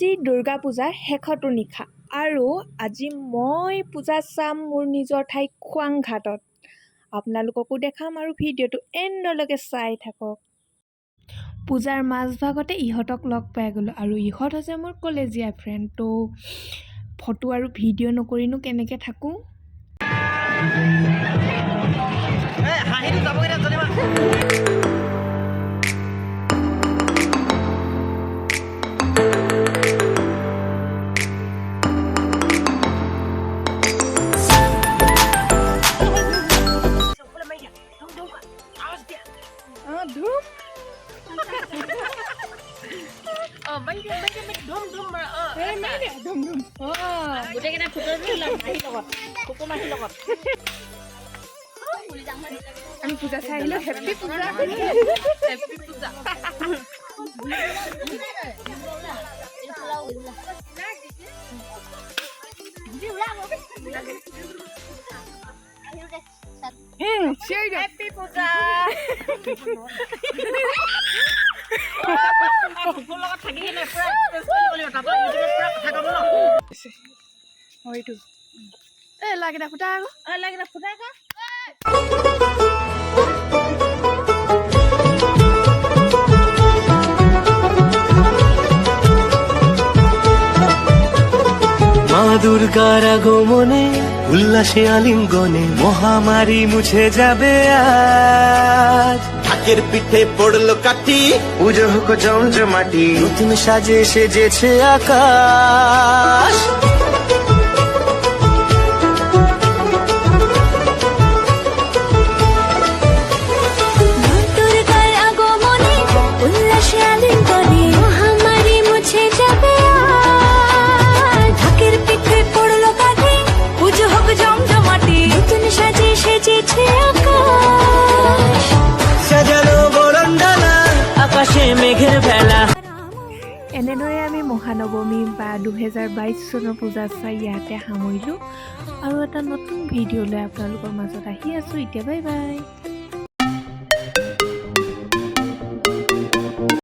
আজি দুৰ্গাপূজাৰ শেষৰটো নিশা আৰু আজি মই পূজা চাম মোৰ নিজৰ ঠাই খোৱাং ঘাটত। আপোনালোককো দেখাম আৰু ভিডিঅ'টো এণ্ডলৈকে চাই থাকক। পূজাৰ মাজভাগতে ইহঁতক লগ পাই গ'লোঁ আৰু ইহঁত হৈছে মোৰ কলেজীয়া ফ্ৰেণ্ড। তো ফটো আৰু ভিডিঅ' নকৰিনো কেনেকৈ থাকোঁ। আমি পূজা চাই আহিলোঁ। হেপ্পী পূজা, হেপ্পী পূজা। হেপ্পী পূজা। লাগে ফুটা আকৌ লাগে ফুটা আকৌ মা দুর্গার আগমনে উল্লাসে আলিঙ্গনে মহামারী মুছে যাবে আজ। ঢাকের পিঠে পড়লো কাঠি পুজো হোক জমজমাটি নতুন সাজে সেজেছে আকাশ। এনেদৰে আমি মহানৱমী বা 2022 চনৰ পূজা চাই ইয়াতে সামৰিলোঁ আৰু এটা নতুন ভিডিঅ' লৈ আপোনালোকৰ মাজত আহি আছোঁ। এতিয়া বাই বাই।